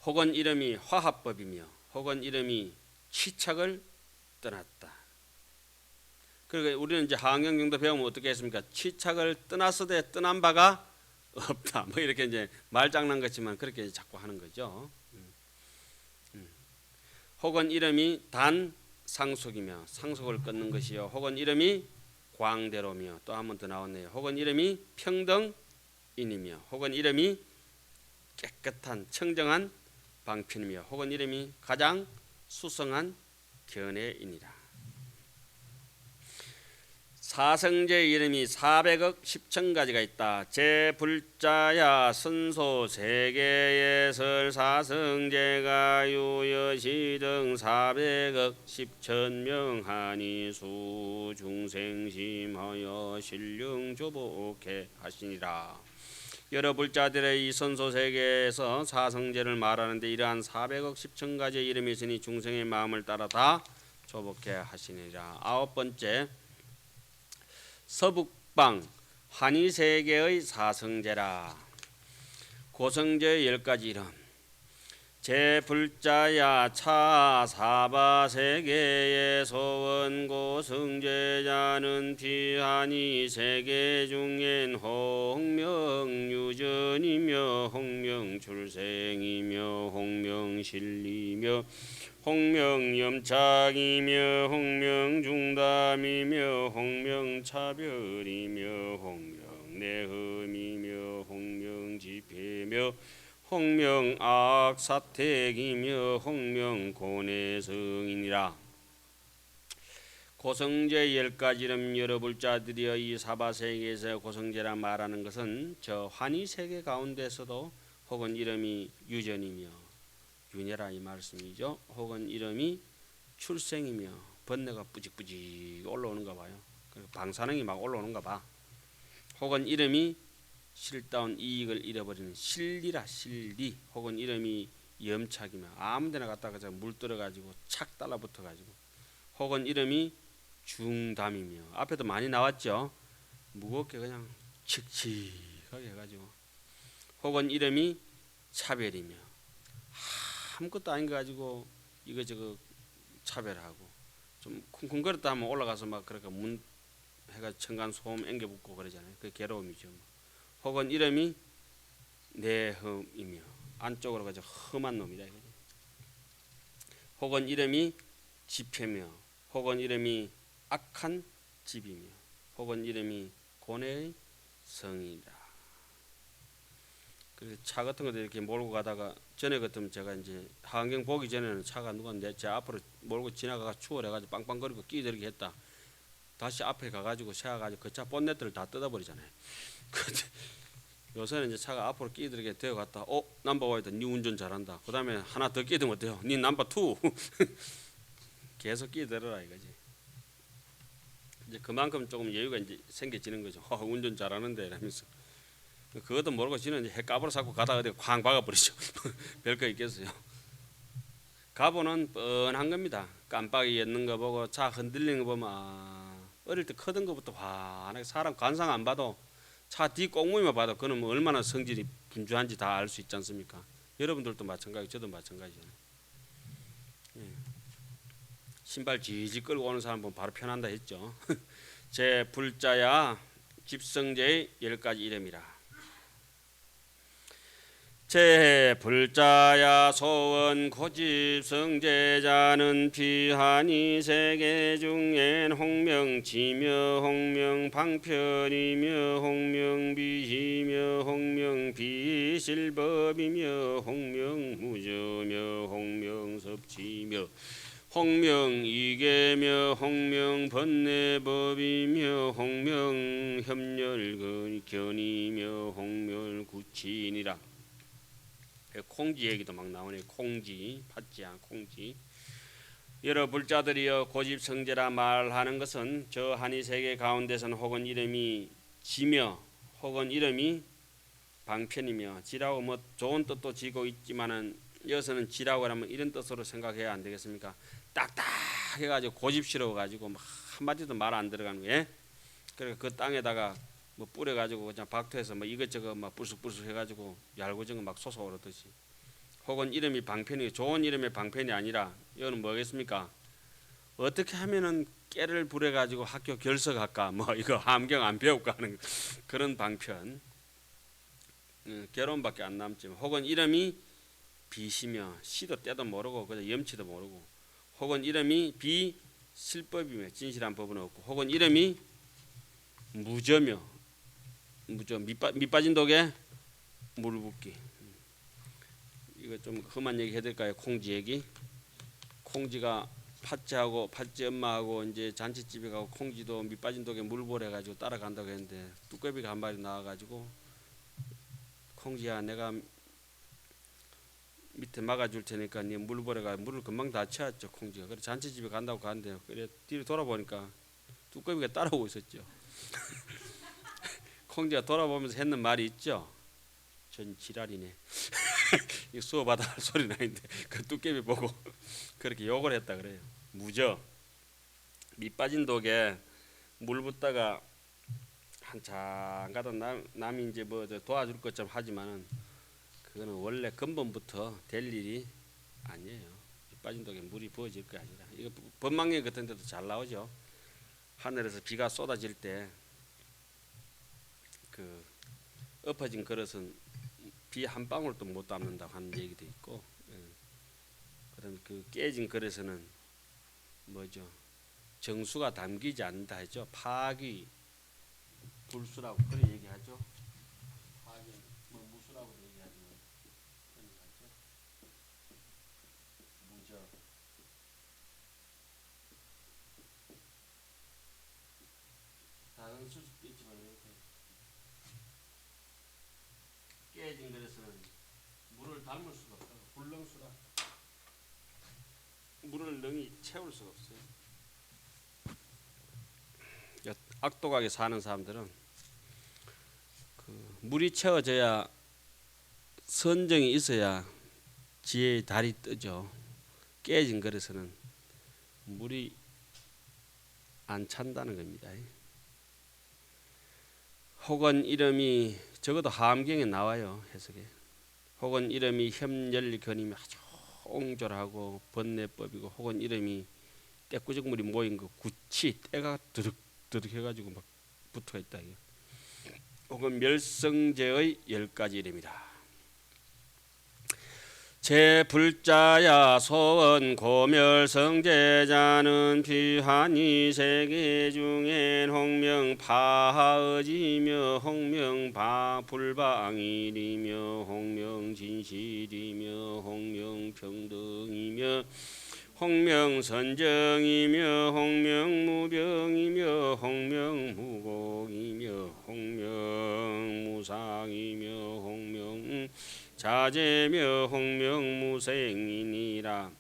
혹은 이름이 화합법이며 혹은 이름이 치착을 떠났다. 그러니까 우리는 이제 하항경 정도 배우면 어떻게 했습니까? 치착을 떠났으되 떠난 바가 없다. 뭐 이렇게 이제 말장난 같지만 그렇게 자꾸 하는 거죠. 혹은 이름이 단 상속이며 상속을 끊는 것이요. 혹은 이름이 광대로며 또 한 번 더 나왔네요. 혹은 이름이 평등인이며 혹은 이름이 깨끗한 청정한 방편이며 혹은 이름이 가장 수성한 견해이니라. 사성제의 이름이 400억 10천가지가 있다. 제불자야 선소 세계예설 사성제가 유여시 등 400억 10천명 하니 수 중생심하여 신령 조복해 하시니라. 여러 불자들의 이 선소 세계에서 사성제를 말하는데 이러한 400억 10천가지의 이름이 있으니 중생의 마음을 따라 다 조복해 하시니라. 아홉 번째, 서북방 환희세계의 사성제라. 고성제의 10가지 이름. 제불자야 차 사바세계의 소원 고성제자는 비하니 세계 중엔 홍명유전이며 홍명출생이며 홍명실리며 홍명염착이며 홍명중담이며 홍명차별이며 홍명내흠이며 홍명지폐며 홍명악사택이며 홍명고내성이니라. 고성제 10가지 이름 여러 불자들이여 이 사바세계에서 고성제라 말하는 것은 저 환희세계 가운데서도 혹은 이름이 유전이며 윤회라 이 말씀이죠. 혹은 이름이 출생이며 번뇌가 뿌직뿌직 올라오는가 봐요. 방사능이 막 올라오는가 봐. 혹은 이름이 실다운 이익을 잃어버리는 실리라 실리. 혹은 이름이 염착이며 아무데나 갔다가 물 들어가지고 착 달라붙어가지고. 혹은 이름이 중담이며 앞에도 많이 나왔죠. 무겁게 그냥 칙칙하게 해가지고. 혹은 이름이 차별이며 아무것도 아닌 거 가지고 이거저거 차별하고 좀 쿵쿵거렸다 하면 올라가서 막 그러니까 문 해가 천간 소음 앵겨 붙고 그러잖아요. 그 괴로움이죠. 혹은 이름이 내흠이며 안쪽으로 가서 험한 놈이다. 혹은 이름이 지폐며 혹은 이름이 악한 집이며 혹은 이름이 고뇌의 성이다. 그래서 차 같은 것도 이렇게 몰고 가다가 전에 같으면 제가 이제 하안경 보기 전에는 차가 누가 제 앞으로 몰고 지나가가 추월해가지고 빵빵거리고 끼들게 했다. 다시 앞에 가가지고 세워가지고 그 차 본네트를 다 뜯어버리잖아요. 근데 요새는 이제 차가 앞으로 끼들게 되어갔다. 넘버 와이드 니 운전 잘한다. 그 다음에 하나 더 끼들면 어때요? 니 넘버 투. 계속 끼들어라 이거지. 이제 그만큼 조금 여유가 이제 생겨지는 거죠. 운전 잘하는데 이러면서. 그것도 모르고 지는 해 까불어 잡고 가다가 어디 쾅 박아버리죠. 별거 있겠어요. 가보는 뻔한 겁니다. 깜빡이 였는 거 보고 차 흔들리는 거 보면 어릴 때 크던 거부터 환하게 사람 관상 안 봐도 차 뒤 꽁무니만 봐도 그는 뭐 얼마나 성질이 분주한지 다 알 수 있지 않습니까? 여러분들도 마찬가지, 저도 마찬가지잖아요. 예. 신발 지지 끌고 오는 사람 보면 바로 편한다 했죠. 제 불자야 집성제의 10가지 이름이라. 제 불자야 소원 고집성제자는 비하니 세계 중엔 홍명지며 홍명방편이며 홍명비이며 홍명비실법이며 홍명무저며 홍명섭지며 홍명이계며 홍명번뇌법이며 홍명협렬견이며 홍멸구친이라. 콩지 얘기도 막 나오네. 콩지, 팥지야 콩지. 여러 불자들이여 고집성제라 말하는 것은 저 한의세계 가운데서는 혹은 이름이 지며 혹은 이름이 방편이며 지라고 뭐 좋은 뜻도 지고 있지만은 여기서는 지라고 하면 이런 뜻으로 생각해야 안 되겠습니까? 딱딱해가지고 고집스러워가지고 막 한마디도 말 안 들어가는 거예요. 그래서 그 땅에다가 뭐 뿌려가지고 그냥 박토해서 뭐 이것저것 막 불쑥불쑥 해가지고 얄고정은 막 솟아오르듯이. 혹은 이름이 방편이 좋은 이름의 방편이 아니라 이거는 뭐겠습니까? 어떻게 하면은 깨를 부려 가지고 학교 결석할까 뭐 이거 함경 안 배울까 하는 그런 방편. 결혼밖에 안 남지만 혹은 이름이 비시며 시도 때도 모르고 그저 염치도 모르고 혹은 이름이 비실법이며 진실한 법은 없고 혹은 이름이 무저며 무저 밑 빠진 독에 물 붓기. 이거 좀 험한 얘기 해드릴까요? 콩지 얘기. 콩지가 팥쥐 엄마하고 이제 잔치집에 가고 콩지도 밑 빠진 독에 물 보래 가지고 따라간다고 했는데 뚜껑이가 한 마리 나와 가지고 콩지야 내가 밑에 막아줄 테니까 네 물 보래가 물을 금방 다 채웠죠 콩지가. 그래 잔치집에 간다고 가는데 그래 뒤로 돌아보니까 뚜껑이가 따라오고 있었죠. 콩지가 돌아보면서 했는 말이 있죠. 전 지랄이네. 이 수업하다 할 소리 나는데 그 뚜껑이 보고 그렇게 욕을 했다 그래요. 무저 밑 빠진 독에 물 붓다가 한참 가다 남이 이제 뭐 도와줄 것 좀 하지만은 그거는 원래 근본부터 될 일이 아니에요. 밑 빠진 독에 물이 부어질 게 아니라 이거 법망령 같은 데도 잘 나오죠. 하늘에서 비가 쏟아질 때 그 엎어진 그릇은 비 한 방울도 못 담는다고 하는 얘기도 있고, 그다음 그 깨진 그릇에는 뭐죠? 정수가 담기지 않는다 하죠. 파기 불수라고 그런 얘기하죠. 파기 뭐 무수라고도 얘기하지만 그런 얘기하죠. 무저 다른 수식도 있지만 이렇게 깨진 그릇에는 물을 담을 수가 없다고 불렁수라 물을 능히 채울 수가 없어요. 악독하게 사는 사람들은 그 물이 채워져야 선정이 있어야 지혜의 달이 뜨죠. 깨진 그릇에는 물이 안 찬다는 겁니다. 혹은 이름이 적어도 하암경에 나와요. 해석에. 혹은 이름이 협렬견이면 아주 옹졸하고 번뇌법이고 혹은 이름이 때꾸적물이 모인 거 구치 때가 드득드득 해가지고 막 붙어 있다. 혹은 멸성제의 10가지 이름이다. 제불자야 소원 고멸성제자는 비하니 세계 중엔 홍명파의지며 홍명불방일이며 홍명진실이며 홍명평등이며 홍명선정이며 홍명무병이며 홍명무곡이며 홍명무상이며 홍명자재며 홍명무생이니라.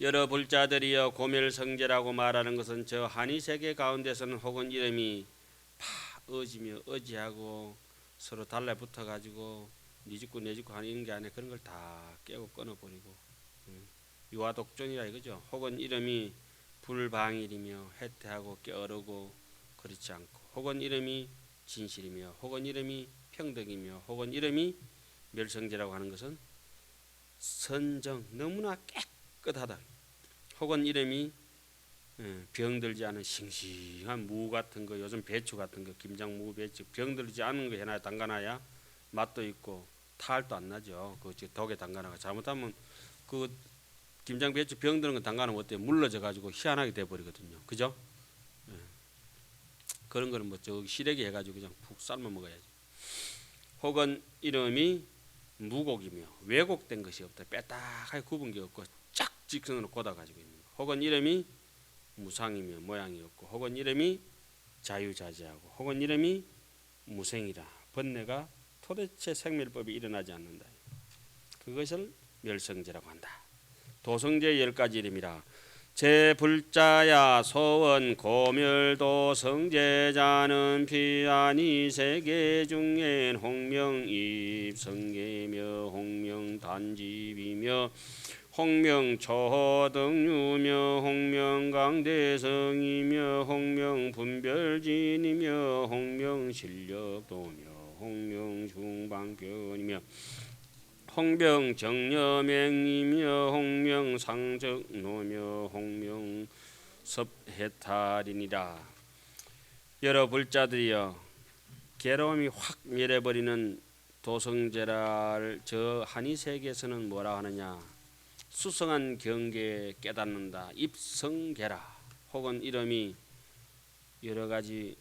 여러 불자들이여 고멸성제라고 말하는 것은 저 한이세계 가운데서는 혹은 이름이 의지며 의지하고 서로 달라붙어 가지고 네 짓고 내 짓고 하는 게 아니라 그런 걸 다 깨고 끊어버리고 유아독존이라 이거죠. 혹은 이름이 불방일이며 해태하고 깨어르고 그렇지 않고 혹은 이름이 진실이며 혹은 이름이 평등이며 혹은 이름이 멸성제라고 하는 것은 선정 너무나 깨끗하다. 혹은 이름이 병들지 않은 싱싱한 무 같은 거 요즘 배추 같은 거 김장무 배추 병들지 않은 거 해놔야 담가놔야 맛도 있고 탈도 안 나죠. 그 독에 담가놔가 잘못하면 그 김장 배추 병드는 거 담가놓으면 어때요? 물러져 가지고 희한하게 돼버리거든요. 그죠? 그런 거는 뭐 저기 시래기 해가지고 그냥 푹 삶아 먹어야지. 혹은 이름이 무곡이며 왜곡된 것이 없다. 빼딱하게 굽은 게 없고 쫙 직선으로 꽂아 가지고 있는 거. 혹은 이름이 무상이며 모양이 없고 혹은 이름이 자유자재하고 혹은 이름이 무생이라. 번뇌가 도대체 생멸법이 일어나지 않는다. 그것을 멸성제라고 한다. 도성제 10가지 이름이라. 제불자야 소원 고멸도성제자는 비아니 세계 중엔 홍명입성계며 홍명단집이며 홍명초등유며 홍명강대성이며 홍명분별진이며 홍명실력도며 홍명중방견이며 홍병정녀맹이며 홍명상적노며 홍명섭해탈이니라. 여러 불자들이여, 괴로움이 확 밀어버리는 도성제라를 저 한의세계에서는 뭐라 하느냐? 수성한 경계에 깨닫는다. 입성계라. 혹은 이름이 여러 가지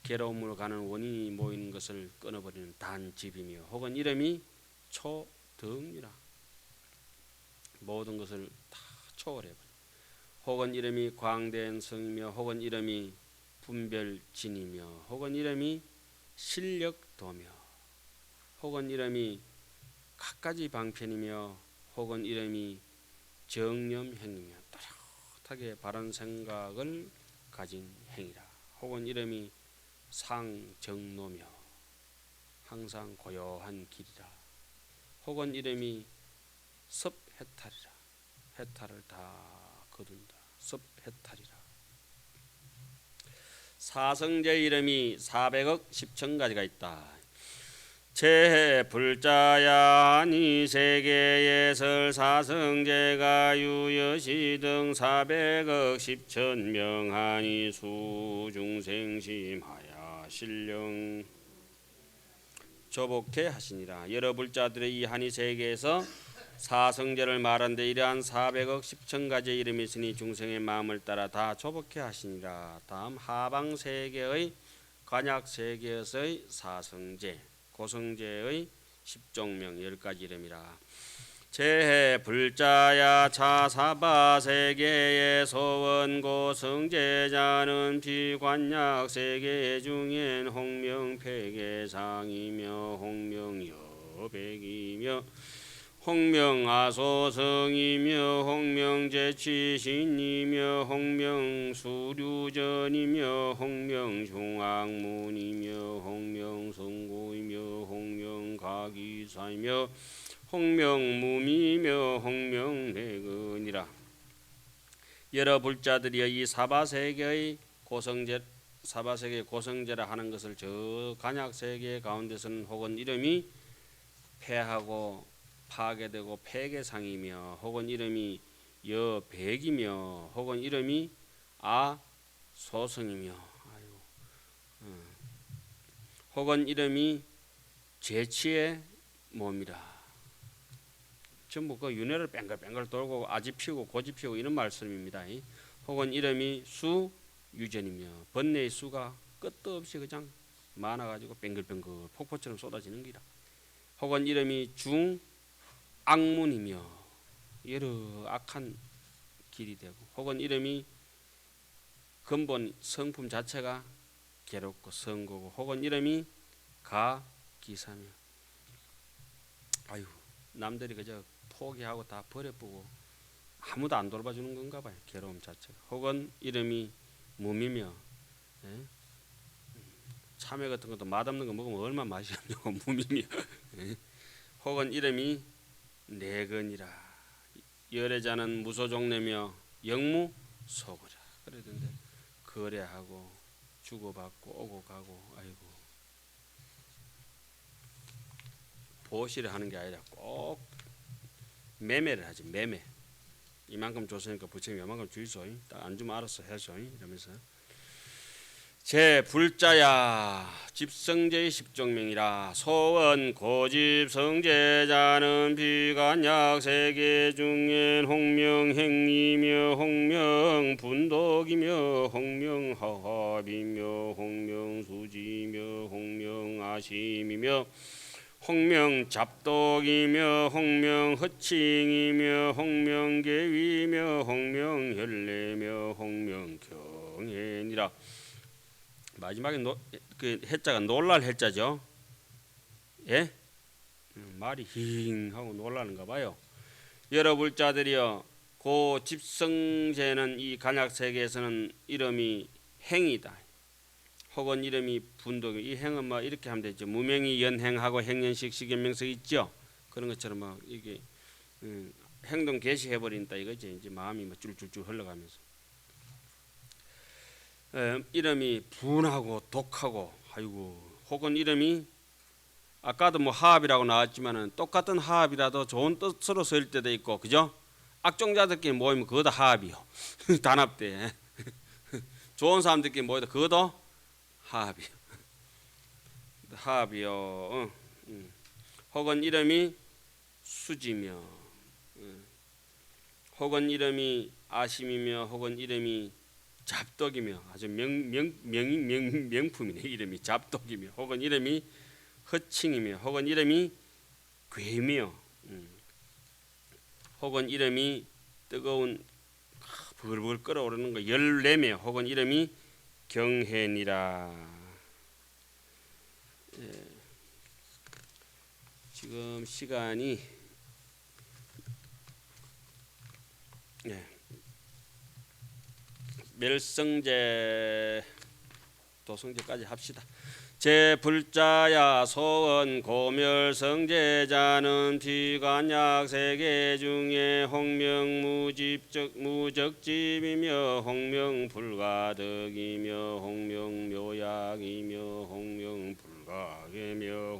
괴로움으로 가는 원인이 모이는 것을 끊어버리는 단집이며, 혹은 이름이 초등이라. 모든 것을 다 초월해버려. 혹은 이름이 광대한 성이며, 혹은 이름이 분별진이며, 혹은 이름이 실력도며, 혹은 이름이 갖가지 방편이며, 혹은 이름이 정념행이며, 또렷하게 바른 생각을 가진 행위라. 혹은 이름이 상정노며, 항상 고요한 길이라. 혹은 이름이 섭해탈이라. 해탈을 다 거둔다. 섭해탈이라. 사성제 이름이 400억 10천 가지가 있다. 제불자야니 세계예설 사성제가 유여시 등 400억 10천 명하니 수중생심하야 신령 조복해 하시니라. 여러 불자들의 이 한이 세계에서 사성제를 말한데 이러한 400억 10천 가지의 이름이 있으니 중생의 마음을 따라 다 조복해 하시니라. 다음 하방 세계의 관약 세계에서의 사성제 고성제의 10종명 10가지 이름이라. 제해 불자야 차사바 세계의 소원 고성제자는 비관약 세계 중엔 홍명폐계상이며 홍명여백이며 홍명아소성이며 홍명제취신이며 홍명수류전이며 홍명중앙문이며 홍명성고이며 홍명가기사이며 홍명무미며 홍명내근이라. 여러 불자들이여 이 사바세계의 고성제라 하는 것을 저 간약세계 가운데서는 혹은 이름이 폐하고 파괴되고 폐계상이며, 혹은 이름이 여백이며, 혹은 이름이 아소성이며, 혹은 이름이 죄치의 몸이라. 전부 그 윤회를 뺑글뺑글 돌고 아지 피우고 고지 피우고 이런 말씀입니다. 혹은 이름이 수유전이며, 번뇌의 수가 끝도 없이 그냥 많아가지고 뺑글뺑글 폭포처럼 쏟아지는 기라. 혹은 이름이 중악문이며, 여러 악한 길이 되고, 혹은 이름이 근본 성품 자체가 괴롭고 성고고, 혹은 이름이 가기사며, 아유 남들이 그저 포기하고 다 버려보고 아무도 안 돌봐주는 건가 봐요. 괴로움 자체가. 혹은 이름이 무미며, 참외 같은 것도 맛없는 거 먹으면 얼마나 맛이 없냐고 무미며, 혹은 이름이 내근이라. 열애자는 무소종내며 영무소거라. 그러던데 거래하고 주고받고 오고 가고, 아이고 보시를 하는 게 아니라 꼭 매매를 하지. 매매. 이만큼 줬으니까 부처님이 이만큼 주이소. 딱 안 주면 알아서 해서 이러면서. 제 불자야 집성제의 10종명이라. 소원 고집성제자는 비관약 세계 중엔 홍명행이며 홍명분독이며 홍명화합이며 홍명수지며 홍명아심이며 홍명잡독이며 홍명허칭이며 홍명계위며 홍명혈례며 홍명경연이라. 마지막에 그 해자가 놀랄 해자죠. 예? 말이 힝 하고 놀라는가 봐요. 여러 불자들이여, 고 집성제는 이 간약세계에서는 이름이 행이다. 혹은 이름이 분독이. 이 행은 뭐 이렇게 하면 되죠. 무명이 연행하고 행연식 식연명석 있죠. 그런 것처럼 막 이게 행동 개시해 버린다 이거지. 이제 마음이 막 줄줄줄 흘러가면서. 이름이 분하고 독하고, 아이고. 혹은 이름이 아까도 뭐 하합이라고 나왔지만은 똑같은 하합이라도 좋은 뜻으로 쓰일 때도 있고, 그죠? 악종자들끼리 모이면 그것도 하합이요. 단합대. 좋은 사람들끼리 모여도 그것도 하합이요. 하합이요. 혹은 이름이 수지며, 혹은 이름이 아심이며, 혹은 이름이 잡독이며, 아주 명품이네. 이름이 잡독이며, 혹은 이름이 허칭이며, 혹은 이름이 괴며, 혹은 이름이 뜨거운 벌벌 끓어오르는 거 열내며, 혹은 이름이 경해니라. 지금 시간이 멸성제 도성제까지 합시다. 제 불자야 소원 고멸성제자는 비관약 세계 중에 홍명무적집이며 홍명불가득이며 홍명묘약이며 홍명불가계며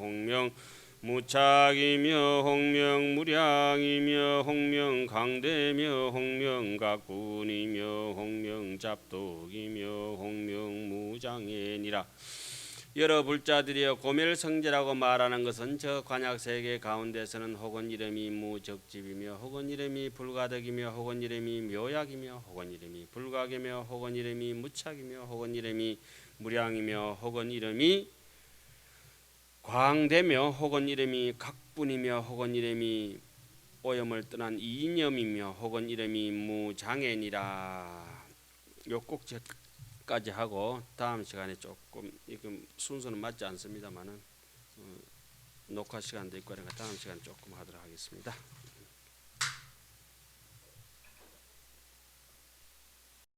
홍명무착이며 홍명무량이며 홍명강대며 홍명각군이며 홍명잡독이며 홍명무장애니라. 여러 불자들이여 고멸성제라고 말하는 것은 저 관약세계 가운데서는 혹은 이름이 무적집이며 혹은 이름이 불가득이며 혹은 이름이 묘약이며 혹은 이름이 불가계며 혹은 이름이 무착이며 혹은 이름이 무량이며 혹은 이름이 광대며 혹은 이름이 각분이며 혹은 이름이 오염을 떠난 이념이며 혹은 이름이 무장애니라. 요 꼭지까지 하고 다음 시간에 조금 이건 순서는 맞지 않습니다만은 녹화 시간도 있고 그러니까 다음 시간에 조금 하도록 하겠습니다.